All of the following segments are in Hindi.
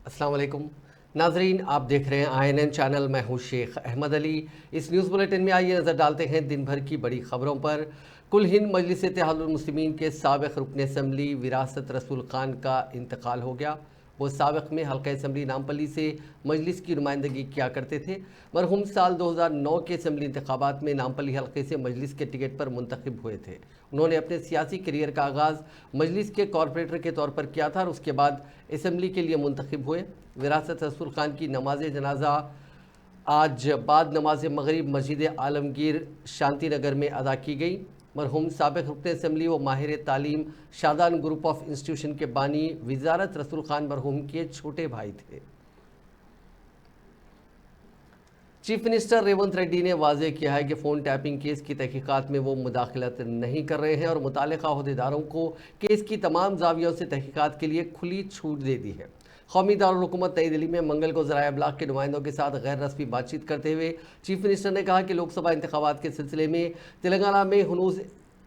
अस्सलाम वालेकुम नाजरीन, आप देख रहे हैं INN चैनल। मैं हूं शेख अहमद अली। इस न्यूज़ बुलेटिन में आइए नज़र डालते हैं दिन भर की बड़ी खबरों पर। कुल हिंद मजलिस इत्तेहादुल मुस्लिमीन के साबिक़ रुकन असम्बली विरासत रसूल खान का इंतकाल हो गया। वो साबिक़ में हल्का असम्बली नामपल्ली से मजलिस की नुमाइंदगी किया करते थे। मरहूम साल 2009 के असम्बली इंतखाबात में नामपल्ली हल्के से मजलिस के टिकट पर मुंतखब हुए थे। उन्होंने अपने सियासी करियर का आगाज़ मजलिस के कॉरपोरेटर के तौर पर किया था और उसके बाद असम्बली के लिए मुंतखब हुए। विरासत रसूल खान की नमाज जनाजा आज बाद नमाज मगरिब मस्जिद आलमगीर शांति नगर में अदा की गई। मरहूम साबिक़ रुकन असम्बली व माहिर तालीम शादान ग्रुप ऑफ इंस्टीट्यूशन के बानी वजारत रसूल खान मरहूम के छोटे भाई थे। चीफ मिनिस्टर रेवंत रेड्डी ने वाज़ेह किया है कि फ़ोन टैपिंग केस की तहकीकात में वो मुदाखलत नहीं कर रहे हैं और मुताल्लिक़ा अहदेदारों को केस की तमाम ज़ावियों से तहकीकात के लिए खुली छूट दे दी है। कौमी दारुल हुकूमत नई दिल्ली में मंगल को ज़राए इब्लाग के नुमाइंदों के साथ गैर रस्मी बातचीत करते हुए चीफ मिनिस्टर ने कहा कि लोकसभा इंतखाबात के सिलसिले में तेलंगाना में हनूज़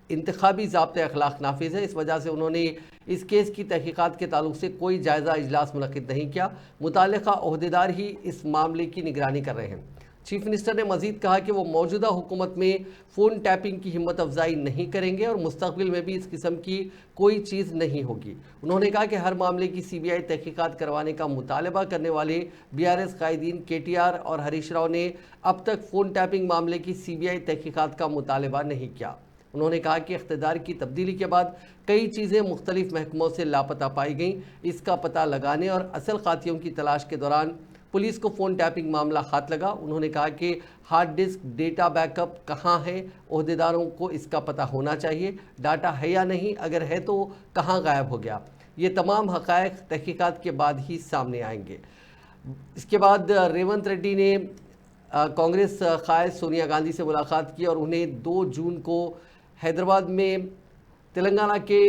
इंतखाबी ज़ाब्ते अखलाक नाफिज है। इस वजह से उन्होंने इस केस की तहकीकात के ताल्लुक से कोई जायज़ा इजलास मुनक़िद नहीं किया। मुताल्लिक़ा अहदेदार ही इस मामले की निगरानी कर रहे हैं। चीफ मिनिस्टर ने मजीद कहा कि वो मौजूदा हुकूमत में फ़ोन टैपिंग की हिम्मत अफजाई नहीं करेंगे और मुस्तक़बिल में भी इस किस्म की कोई चीज़ नहीं होगी। उन्होंने कहा कि हर मामले की CBI तहकीकात करवाने का मुतालबा करने वाले BRS कायदीन KTR और हरीश राव ने अब तक फ़ोन टैपिंग मामले की CBI तहकीकात का मुतालबा नहीं किया। उन्होंने कहा कि इख्तिदार की तब्दीली के बाद कई चीज़ें मुख्तलिफ महकमों से लापता पाई गईं। इसका पता लगाने और असल खातियों की तलाश के दौरान पुलिस को फ़ोन टैपिंग मामला हाथ लगा। उन्होंने कहा कि हार्ड डिस्क डेटा बैकअप कहाँ है, अहदेदारों को इसका पता होना चाहिए। डाटा है या नहीं, अगर है तो कहाँ गायब हो गया। ये तमाम हक़ाइक़ तहकीकात के बाद ही सामने आएंगे। इसके बाद रेवंत रेड्डी ने कांग्रेस क़ायद सोनिया गांधी से मुलाकात की और उन्हें 2 जून को हैदराबाद में तेलंगाना के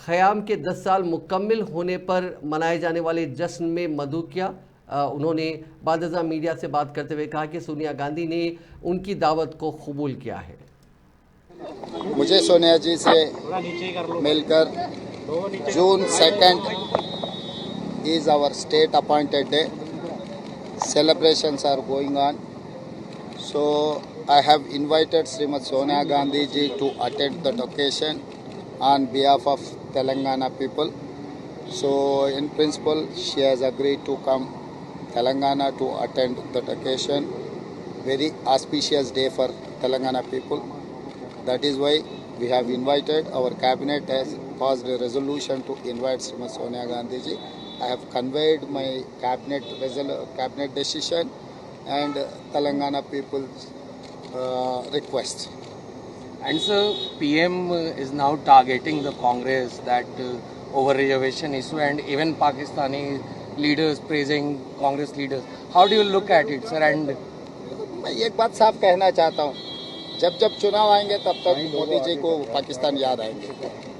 क़याम के 10 साल मुकम्मिल होने पर मनाए जाने वाले जश्न में मदऊ किया। उन्होंने बादज़ा मीडिया से बात करते हुए कहा कि सोनिया गांधी ने उनकी दावत को कबूल किया है। मुझे सोनिया जी से मिलकर जून 2 is our state appointed day. Celebrations are going on. So I have invited Srimati Sonia Gandhi ji to attend that occasion on behalf of Telangana people. So in principle she has agreed to come Telangana to attend that occasion. Very auspicious day for Telangana people. That is why we have invited. Our cabinet has passed a resolution to invite Srimati Sonia Gandhi ji. I have conveyed my cabinet decision and Telangana people's request. And so PM is now targeting the Congress that over reservation issue, and even Pakistani leaders praising Congress leaders. How do you look at it, sir? And मैं एक बात साफ कहना चाहता हूँ, जब जब चुनाव आएंगे तब तक मोदी जी को पाकिस्तान याद आएंगे।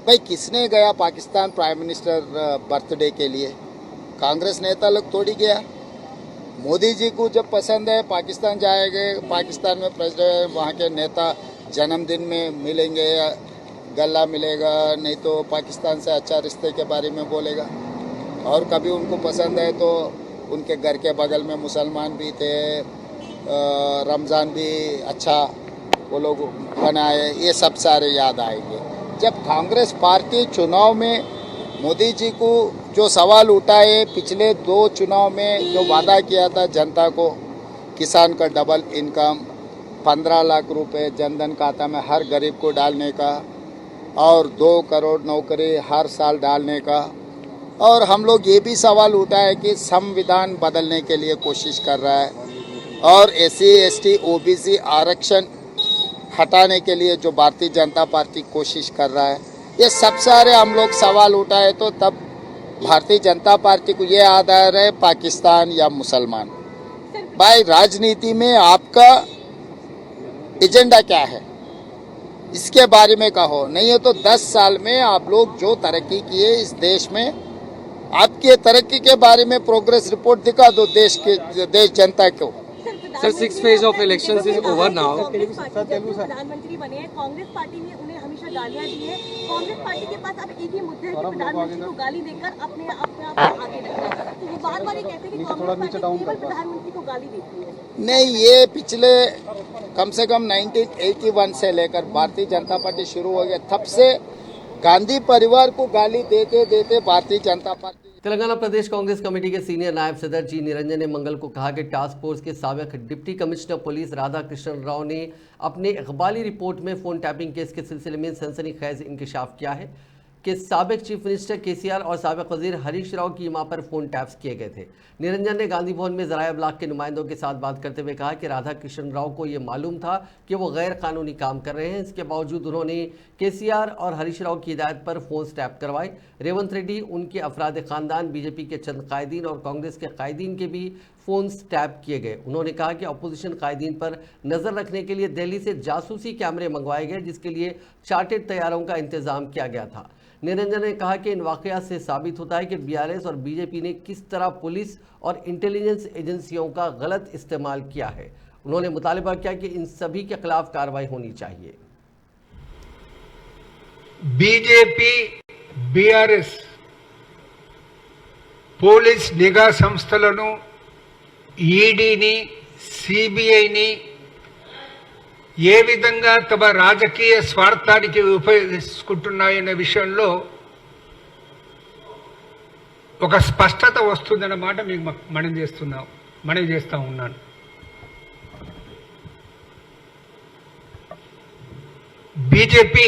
भाई किसने गया पाकिस्तान प्राइम मिनिस्टर बर्थडे के लिए? कांग्रेस नेता लोग थोड़ी गया। मोदी जी को जब पसंद है पाकिस्तान जाएंगे, पाकिस्तान में प्रेसिडेंट वहाँ के नेता जन्मदिन में मिलेंगे या गला मिलेगा, नहीं तो पाकिस्तान से अच्छा रिश्ते के बारे में बोलेगा। और कभी उनको पसंद है तो उनके घर के बगल में मुसलमान भी थे, रमज़ान भी अच्छा वो लोग बनाए, ये सब सारे याद आएंगे। जब कांग्रेस पार्टी चुनाव में मोदी जी को जो सवाल उठाए, पिछले 2 चुनाव में जो वादा किया था जनता को, किसान का डबल इनकम, 15 लाख रुपए जनधन खाता में हर गरीब को डालने का और 2 करोड़ नौकरी हर साल डालने का, और हम लोग ये भी सवाल उठाए कि संविधान बदलने के लिए कोशिश कर रहा है और SC ST OBC आरक्षण हटाने के लिए जो भारतीय जनता पार्टी कोशिश कर रहा है, ये सब सारे हम लोग सवाल उठाए तो तब भारतीय जनता पार्टी को ये आधार है पाकिस्तान या मुसलमान। भाई राजनीति में आपका एजेंडा क्या है, इसके बारे में कहो। नहीं है तो 10 साल में आप लोग जो तरक्की किए इस देश में, आपके तरक्की के बारे में प्रोग्रेस रिपोर्ट दिखा दो देश जनता को। Sir, 6th phase of elections is over now. प्रधानमंत्री बने हैं, कांग्रेस पार्टी ने उन्हें हमेशा गालियां दी है। कांग्रेस पार्टी के पास अब एक ही मुद्दा है कि प्रधानमंत्री को गाली देकर अपने आप आगे रखना है। तो वो बात बार बार ये कहते हैं कि कांग्रेस पार्टी केवल प्रधानमंत्री को गाली देती है। नहीं, ये पिछले कम से कम 1981 से लेकर भारतीय जनता पार्टी शुरू हो गया, तब से गांधी परिवार को गाली देते देते भारतीय जनता पार्टी। तेलंगाना प्रदेश कांग्रेस कमेटी के सीनियर नायब सदर जी निरंजन ने मंगल को कहा कि टास्क फोर्स के साबिक deputy commissioner police Radha Krishna Rao ने अपने इकबाली रिपोर्ट में फोन टैपिंग केस के सिलसिले में सनसनीखेज इंकशाफ किया है कि साबिक चीफ मिनिस्टर केसीआर और साबिक वजीर हरीश राव की मां पर फोन टैप्स किए गए थे। निरंजन ने गांधी भवन में ज़राए अबलाग के नुमाइंदों के साथ बात करते हुए कहा कि राधा कृष्ण राव को ये मालूम था कि वो गैर कानूनी काम कर रहे हैं, इसके बावजूद उन्होंने केसीआर और हरीश राव की हिदायत पर फोन टैप करवाए। रेवंत रेड्डी, उनके अफराद खानदान, बीजेपी के चंद कायदीन और कांग्रेस के कायदीन के भी फोन टैप किए गए। उन्होंने कहा कि अपोजिशन कायदीन पर नजर रखने के लिए दिल्ली से जासूसी कैमरे मंगवाए गए, जिसके लिए चार्टेड तैयारों का इंतजाम किया गया था। निरंजन ने कहा कि इन वाकयात से साबित होता है कि बीआरएस और बीजेपी ने किस तरह पुलिस और इंटेलिजेंस एजेंसियों का गलत इस्तेमाल किया है। उन्होंने मुतालबा किया कि इन सभी के खिलाफ कार्रवाई होनी चाहिए। बीजेपी, बीआरएस పోలీస్ నిఘా సంస్థలను, ఈడీని, సిబిఐని ఏ విధంగా తమ రాజకీయ స్వార్థానికి ఉపయోగించుకుంటున్నాయనే విషయంలో ఒక స్పష్టత వస్తుందన్నమాట మీకు మనవి చేస్తా ఉన్నాను. బీజేపీ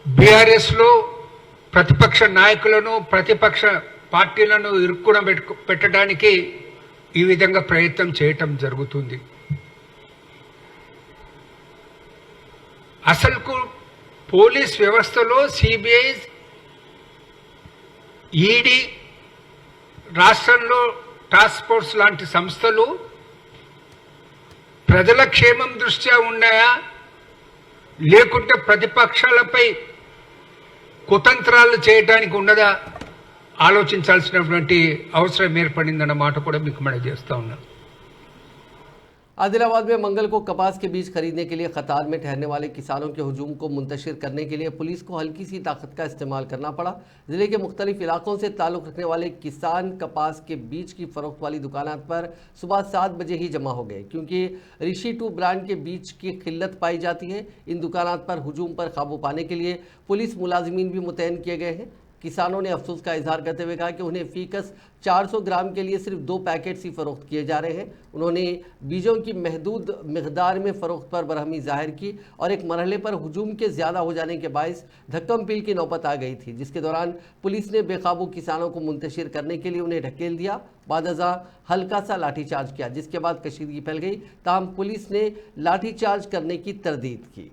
బీఆర్ఎస్ లో ప్రతిపక్ష నాయకులను, ప్రతిపక్ష పార్టీలను ఇరుక్కున పెట్టడానికి ఈ విధంగా ప్రయత్నం చేయటం జరుగుతుంది. అసలుకు పోలీస్ వ్యవస్థలో సిబిఐ, ఈడీ, రాష్ట్రంలో టాస్క్ ఫోర్స్ లాంటి సంస్థలు ప్రజల క్షేమం దృష్ట్యా ఉన్నాయా, లేకుంటే ప్రతిపక్షాలపై కుతంత్రాలు చేయడానికి ఉన్నదా ఆలోచించాల్సినటువంటి అవసరం ఏర్పడిందన్న మాట కూడా మీకు మనవి చేస్తా ఉన్నాను. आदिलाबाद में मंगल को कपास के बीज खरीदने के लिए कतार में ठहरने वाले किसानों के हुजूम को मुंतशिर करने के लिए पुलिस को हल्की सी ताकत का इस्तेमाल करना पड़ा। जिले के मुख्तलिफ इलाकों से ताल्लुक़ रखने वाले किसान कपास के बीज की फ़रोख्त वाली दुकानात पर सुबह 7 बजे ही जमा हो गए, क्योंकि ऋषि 2 ब्रांड के बीज की किल्लत पाई जाती है। इन दुकानात पर हुजूम पर काबू पाने के लिए पुलिस मुलाजिमीन भी मुतैन किए गए हैं। किसानों ने अफसोस का इजहार करते हुए कहा कि उन्हें फीकस 400 ग्राम के लिए सिर्फ 2 पैकेट ही फ़रोख्त किए जा रहे हैं। उन्होंने बीजों की महदूद मकदार में फ़रोख्त पर बरहमी जाहिर की और एक मरहले पर हुजूम के ज़्यादा हो जाने के बायस धक्कम पील की नौबत आ गई थी, जिसके दौरान पुलिस ने बेकाबू किसानों को मुंतशिर करने के लिए उन्हें ढकेल दिया। बादअज़ा हल्का सा लाठीचार्ज किया, जिसके बाद कशीदगी फैल गई। ताहम पुलिस ने लाठीचार्ज करने की तरदीद की।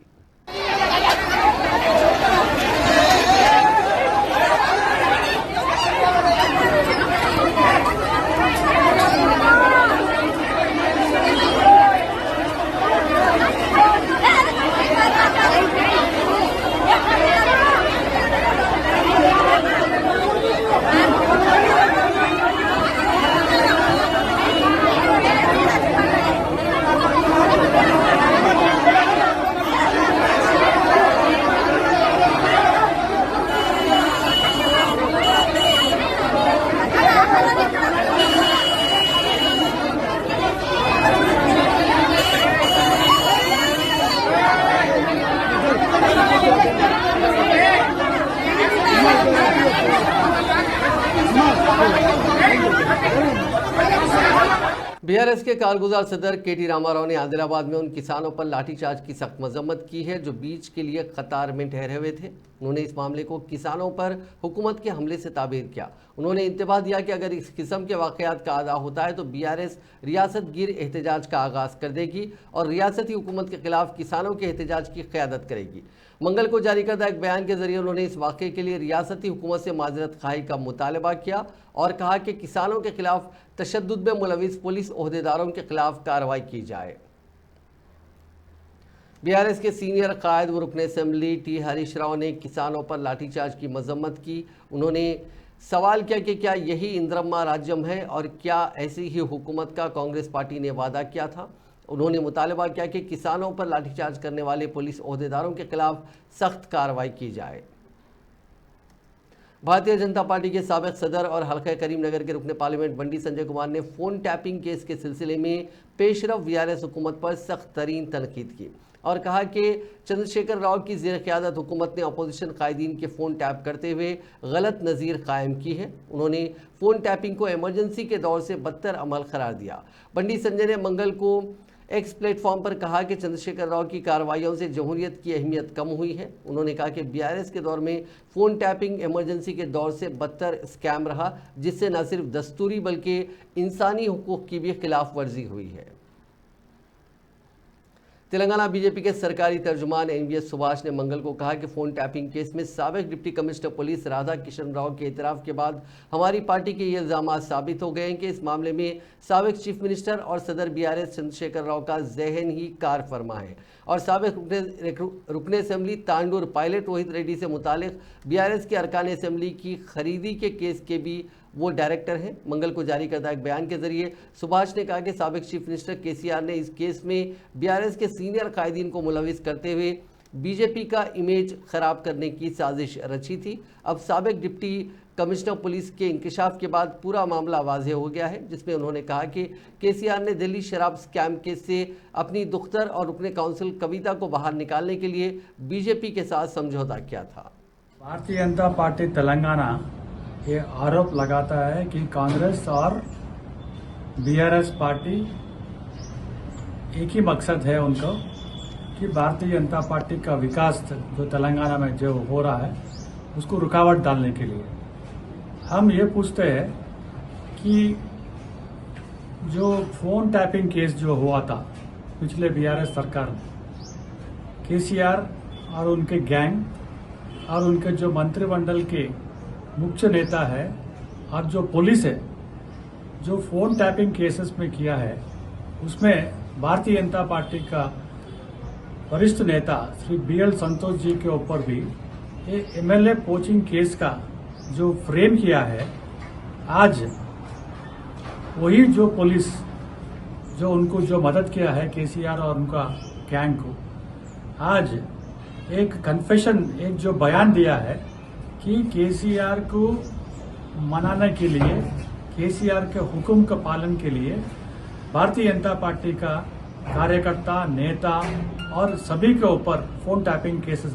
बीआरएस के कारगुजार सदर केटी रामाराव ने आदिलाबाद में उन किसानों पर लाठीचार्ज की सख्त मजम्मत की है जो बीज के लिए कतार में ठहरे हुए थे। उन्होंने इस मामले को किसानों पर हुकूमत के हमले से ताबीर किया। उन्होंने इंतबाह दिया कि अगर इस किस्म के वाक़यात का आदा होता है तो बीआरएस रियासत गिर एहतजाज का आगाज़ कर देगी और रियासती हुकूमत के खिलाफ किसानों के एहतजाज की क़यादत करेगी। मंगल को जारी करदा एक बयान के जरिए उन्होंने इस वाक़े के लिए रियासती हुकूमत से माजरत खाई का मुतालबा किया और कहा कि किसानों के खिलाफ तशद्दुद में मुलविस पुलिस ओहदेदारों के खिलाफ कार्रवाई की जाए। बीआरएस के सीनियर कायद व रुकन असम्बली टी हरीश राव ने किसानों पर लाठीचार्ज की मजम्मत की। उन्होंने सवाल किया कि क्या यही इंद्रम्मा राज्यम है और क्या ऐसी ही हुकूमत का कांग्रेस पार्टी ने वादा किया था। उन्होंने मुतालबा किया कि किसानों पर लाठीचार्ज करने वाले पुलिस ओहदेदारों के खिलाफ सख्त कार्रवाई की जाए। भारतीय जनता पार्टी के साबिक सदर और हल्का करीमनगर के रुकने पार्लियामेंट बंडी संजय कुमार ने फोन टैपिंग केस के सिलसिले में पेशरफ वीआरएस हुकूमत पर सख्त तरीन तनकीद की और कहा कि चंद्रशेखर राव की ज़ेर क़यादत हुकूमत ने अपोजिशन कायदीन के फ़ोन टैप करते हुए गलत नज़ीर कायम की है। उन्होंने फ़ोन टैपिंग को इमरजेंसी के दौर से बदतर अमल करार दिया। बंडी संजय ने मंगल को एक्स प्लेटफॉर्म पर कहा कि चंद्रशेखर राव की कार्रवाइयों से जमहूरियत की अहमियत कम हुई है। उन्होंने कहा कि बीआरएस के दौर में फ़ोन टैपिंग इमरजेंसी के दौर से बदतर स्कैम रहा, जिससे न सिर्फ दस्तूरी बल्कि इंसानी हुकूक की भी खिलाफ वर्जी हुई है। तेलंगाना बीजेपी के सरकारी तर्जुमान एनवीएस सुभाष ने मंगल को कहा कि फ़ोन टैपिंग केस में साबिक deputy commissioner police Radha Kishan Rao के इतराफ़ के बाद हमारी पार्टी के ये इल्ज़ाम साबित हो गए हैं कि इस मामले में साबिक चीफ मिनिस्टर और सदर बीआरएस चंद्रशेखर राव का जहन ही कार फरमा है और साबिक रुकने असेंबली तांडूर पायलट रोहित रेड्डी से मुतालिक बीआरएस के अरकान असेंबली की खरीदी के केस के भी वो डायरेक्टर हैं। मंगल को जारी करदा एक बयान के जरिए सुभाष ने कहा कि साबिक चीफ मिनिस्टर केसीआर ने इस केस में बीआरएस के सीनियर कायदीन को मुलविस करते हुए बीजेपी का इमेज खराब करने की साजिश रची थी। अब साबिक डिप्टी कमिश्नर पुलिस के इंकशाफ के बाद पूरा मामला वाज़ेह हो गया है, जिसमें उन्होंने कहा कि केसीआर ने दिल्ली शराब स्कैम केस से अपनी दुख्तर और रुकने काउंसिल कविता को बाहर निकालने के लिए बीजेपी के साथ समझौता किया था। भारतीय जनता पार्टी तेलंगाना ये आरोप लगाता है कि कांग्रेस और बीआरएस पार्टी एक ही मकसद है उनको कि भारतीय जनता पार्टी का विकास जो तेलंगाना में जो हो रहा है उसको रुकावट डालने के लिए। हम ये पूछते हैं कि जो फोन टैपिंग केस जो हुआ था पिछले बीआरएस सरकार में, केसीआर और उनके गैंग और उनके जो मंत्रिमंडल के मुख्य नेता है और जो पुलिस है जो फोन टैपिंग केसेस में किया है, उसमें भारतीय जनता पार्टी का वरिष्ठ नेता श्री बीएल संतोष जी के ऊपर भी ये एमएलए पोचिंग केस का जो फ्रेम किया है, आज वही जो पुलिस जो उनको जो मदद किया है केसीआर और उनका गैंग को, आज एक कन्फेशन एक जो बयान दिया है कि केसीआर को मनाने के लिए, केसीआर के हुक्म का पालन के लिए भारतीय जनता पार्टी का कार्यकर्ता नेता और सभी के ऊपर फोन टैपिंग केसेस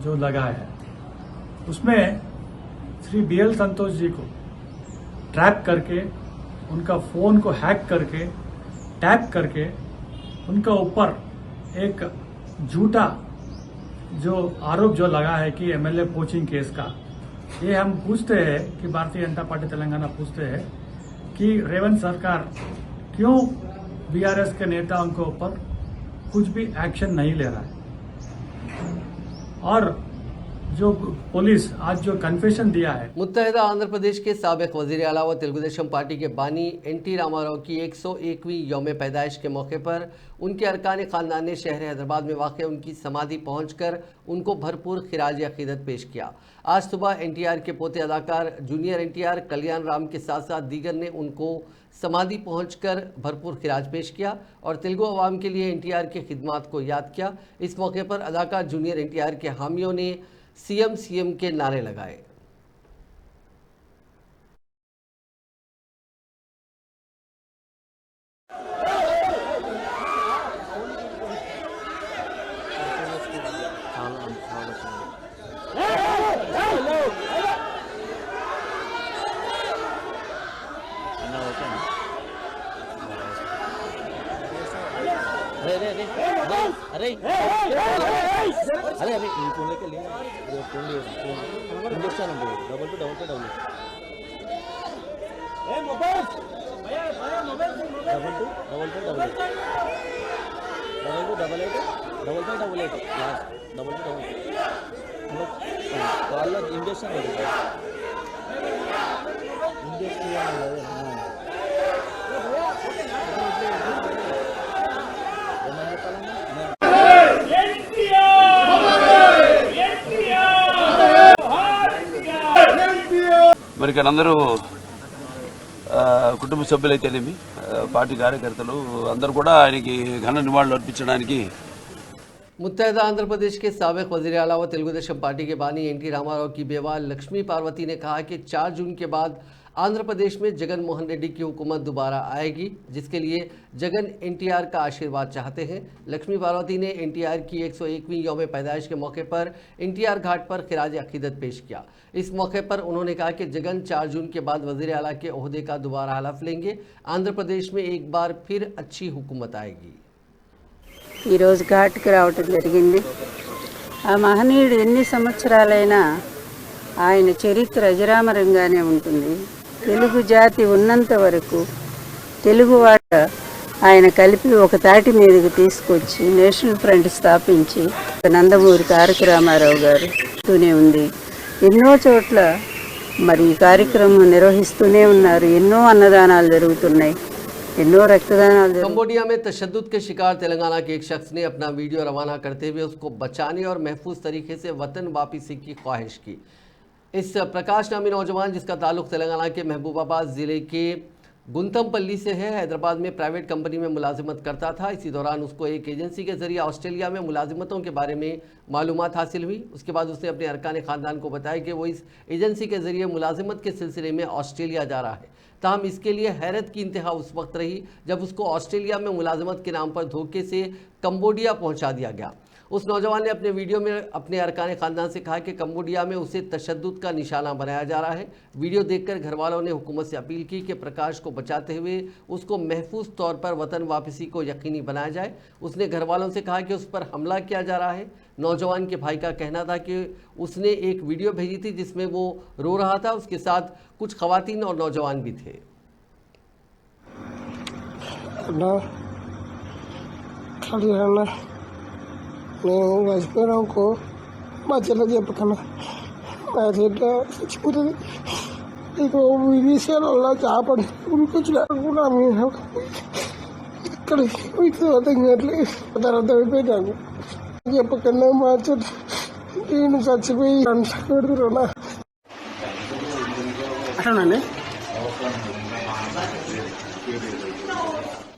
जो लगाए हैं, उसमें श्री बीएल संतोष जी को ट्रैप करके उनका फोन को हैक करके टैप करके उनका ऊपर एक झूठा जो आरोप जो लगा है कि एमएलए पोचिंग केस का, ये हम पूछते हैं कि भारतीय जनता पार्टी तेलंगाना पूछते हैं कि रेवंत सरकार क्यों बीआरएस के नेताओं के ऊपर कुछ भी एक्शन नहीं ले रहा है और जो पुलिस आज जो कन्फेशन दिया है। मुत्तहिदा आंध्र प्रदेश के साबिक वज़ीर आला व तेलुगुदेशम पार्टी के बानी एनटी रामाराव की 101वीं यौम पैदाइश के मौके पर उनके अरकान ख़ानदान ने शहर हैदराबाद में वाक़ उनकी समाधि पहुंचकर उनको भरपूर खिराज अक़ीदत पेश किया। आज सुबह एनटीआर के पोते अदाकार जूनियर एनटीआर कल्याण राम के साथ साथ दीगर ने उनको समाधि पहुंचकर भरपूर खिराज पेश किया और तेलुगु अवाम के लिए एनटीआर की खिदमात को याद किया। इस मौके पर अदाकार जूनियर एनटीआर के हामियों ने सीएम के नारे लगाए। अरे अभी फोन लेके लिए इंजेक्शन डबल पे వాళ్ళ ఇంజక్షన్ మరి ఇక్కడ అందరూ కుటుంబ సభ్యులైతేనేమి పార్టీ కార్యకర్తలు అందరూ కూడా ఆయనకి ఘన నివాళులు అర్పించడానికి मुत्तहदा आंध्र प्रदेश के साबिक वज़ीर आला व तेलुगु देशम पार्टी के बानी एनटी रामाराव की बेवा लक्ष्मी पार्वती ने कहा कि 4 जून के बाद आंध्र प्रदेश में जगन मोहन रेड्डी की हुकूमत दोबारा आएगी, जिसके लिए जगन एनटीआर का आशीर्वाद चाहते हैं। लक्ष्मी पार्वती ने एनटीआर की 101वीं यौम पैदाइश के मौके पर एनटीआर घाट पर खिराज अकीदत पेश किया। इस मौके पर उन्होंने कहा कि जगन 4 जून के बाद वज़ीर आला के ओहदे का दोबारा हलफ लेंगे। आंध्र प्रदेश में एक बार फिर अच्छी हुकूमत आएगी। ఈరోజు ఘాట్కి రావటం జరిగింది. ఆ మహనీయుడు ఎన్ని సంవత్సరాలైనా ఆయన చరిత్ర అజరామరంగానే ఉంటుంది. తెలుగు జాతి ఉన్నంత వరకు తెలుగువాడ ఆయన కలిపి ఒక తాటి మీదకి తీసుకొచ్చి నేషనల్ ఫ్రంట్ స్థాపించి నందమూరి తారక రామారావు గారు తూనే ఉంది. ఎన్నో చోట్ల మరి ఈ కార్యక్రమం నిర్వహిస్తూనే ఉన్నారు. ఎన్నో అన్నదానాలు జరుగుతున్నాయి, ఎన్నో రక్తదానాలు. कंबोडिया में तशद्दुद के शिकार तेलंगाना के एक शख्स ने अपना वीडियो रवाना करते हुए उसको बचाने और महफूज तरीके से वतन वापसी की ख्वाहिश की। इस प्रकाश नामी नौजवान, जिसका ताल्लुक तेलंगाना के महबूबाबाद ज़िले के गुंतमपल्ली से है, हैदराबाद में प्राइवेट कंपनी में मुलाजिमत करता था। इसी दौरान उसको एक एजेंसी के जरिए ऑस्ट्रेलिया में मुलाजिमतों के बारे में मालूमात हासिल हुई। उसके बाद उसने अपने अरकान ख़ानदान को बताया कि वो इस एजेंसी के जरिए मुलाजिमत के सिलसिले में ऑस्ट्रेलिया जा रहा है। ताहम इसके लिए हैरत की इंतहा उस वक्त रही जब उसको ऑस्ट्रेलिया में मुलाजिमत के नाम पर धोखे से कंबोडिया पहुंचा दिया गया। उस नौजवान ने अपने वीडियो में अपने अरकान ख़ानदान से कहा कि कंबोडिया में उसे तशद्दुद का निशाना बनाया जा रहा है। वीडियो देखकर घर वालों ने हुकूमत से अपील की कि प्रकाश को बचाते हुए उसको महफूज तौर पर वतन वापसी को यकीनी बनाया जाए। उसने घर वालों से कहा कि उस पर हमला किया जा रहा है। नौजवान के भाई का कहना था कि उसने एक वीडियो भेजी थी जिसमें वो रो रहा था। उसके साथ कुछ खवातीन और नौजवान भी थे। నేను మర్చిపోయినాకో మా చెల్లె చెప్పకన్నా మా చెల్లె చచ్చిపోతుంది. ఇక ఈ విషయాలలో చేపడి ఉరికొచ్చినా మేము ఇక్కడ అర్థం తర్వాత అయిపోయినాను చెప్పకన్నా మా చెల్లి నేను చచ్చిపోయి పెడుతున్నా అట్లానండి.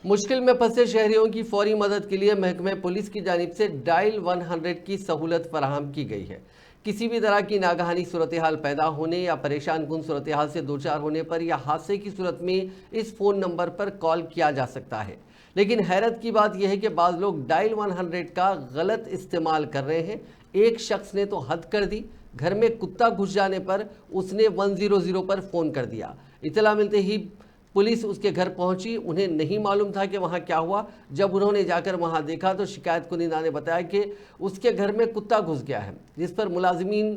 मुश्किल में फंसे शहरियों की फौरी मदद के लिए महकमे पुलिस की जानिब से डायल 100 की सहूलत फराहम की गई है। किसी भी तरह की नागहानी सूरत हाल पैदा होने या परेशान कुन सूरत हाल से दो चार होने पर या हादसे की सूरत में इस फ़ोन नंबर पर कॉल किया जा सकता है। लेकिन हैरत की बात यह है कि बाज़ लोग डायल 100 का गलत इस्तेमाल कर रहे हैं। एक शख्स ने तो हद कर दी, घर में कुत्ता घुस जाने पर उसने 100 पर फ़ोन कर दिया। इतला मिलते ही पुलिस उसके घर पहुंची। उन्हें नहीं मालूम था कि वहां क्या हुआ। जब उन्होंने जाकर वहां देखा तो शिकायत कुनिंदा ने बताया कि उसके घर में कुत्ता घुस गया है, जिस पर मुलाजिमीन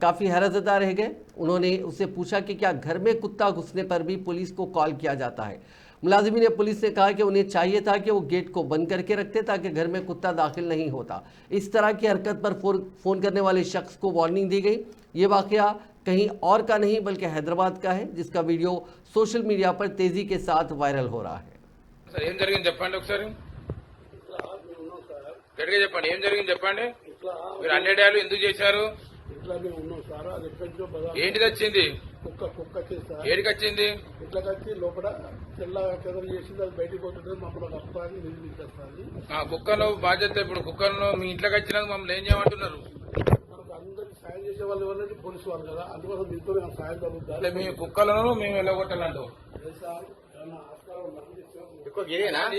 काफ़ी हैरतज़दा रह गए। उन्होंने उससे पूछा कि क्या घर में कुत्ता घुसने पर भी पुलिस को कॉल किया जाता है। मुलाजिमी ने पुलिस से कहा कि उन्हें चाहिए था कि वो गेट को बंद करके रखते ताकि घर में कुत्ता दाखिल नहीं होता। इस तरह की हरकत पर फ़ोन करने वाले शख्स को वार्निंग दी गई। ये वाक़या कहीं और का नहीं बल्कि हैदराबाद का है, जिसका वीडियो सोशल मीडिया पर तेज़ी के साथ वायरल हो रहा है। సార్ ఏం జరిగింది చెప్పండి ఒకసారి గట్టిగా చెప్పండి ఏం జరిగింది చెప్పండి మీరు అన్ని డేలు ఎందుకు చేశారు ఇట్లానే ఉన్నాం సార్. అది ఎక్కడికో ఏంటిది వచ్చింది కుక్కకి సార్ ఏడికి వచ్చింది ఇట్లా కచ్చి లోపల తెల్ల చెదలు చేసింది. అది బయటకు పోతుంటుంది మమ్మల్ని అప్పాన్ని నిలిపిస్తుంది. కుక్కను బాధ్యత ఇప్పుడు కుక్కను మీ ఇంట్లోకి వచ్చినందుకు మమ్మల్ని ఏం చేయమంటున్నారు మనకు అందరికి సాయం చేసే వాళ్ళు ఎవరంటే పోలీసు వాళ్ళు కదా, అందుకోసం దీంతో సాయం జరుగుతుంది. అంటే మీ కుక్కలను మేము వెళ్ళగొట్టాలంటూ సార్ ఏమన్నా ఆస్కారం ఉందా?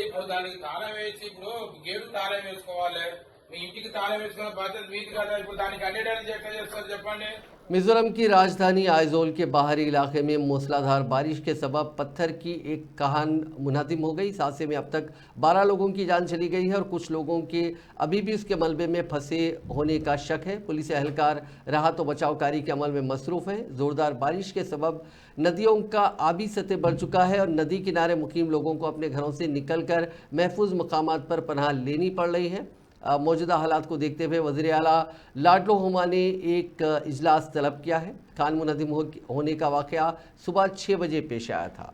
ఇప్పుడు దానికి తాళం వేసి ఇప్పుడు గేటు తాళం వేసుకోవాలి. మీ ఇంటికి తాళం వేసుకునే బాధ్యత మీది కదా. ఇప్పుడు దానికి అన్ని డేలు ఎట్లా చేస్తారు చెప్పండి। मिजोरम की राजधानी आइजोल के बाहरी इलाके में मूसलाधार बारिश के सबब पत्थर की एक कहान मुनहदिम हो गई। इस हादसे में अब तक 12 लोगों की जान चली गई है और कुछ लोगों के अभी भी उसके मलबे में फंसे होने का शक है। पुलिस एहलकार राहत व बचाव कार्य के अमल में मसरूफ़ है। ज़ोरदार बारिश के सबब नदियों का आबी सतह बढ़ चुका है और नदी किनारे मुकीम लोगों को अपने घरों से निकलकर महफूज मकामात पर पनाह लेनी पड़ रही है। मौजूदा हालात को देखते हुए वज़ीर आला लाडलो हुमा ने एक इजलास तलब किया है। खान मुनहदिम होने का वाक़या सुबह 6 बजे पेश आया था।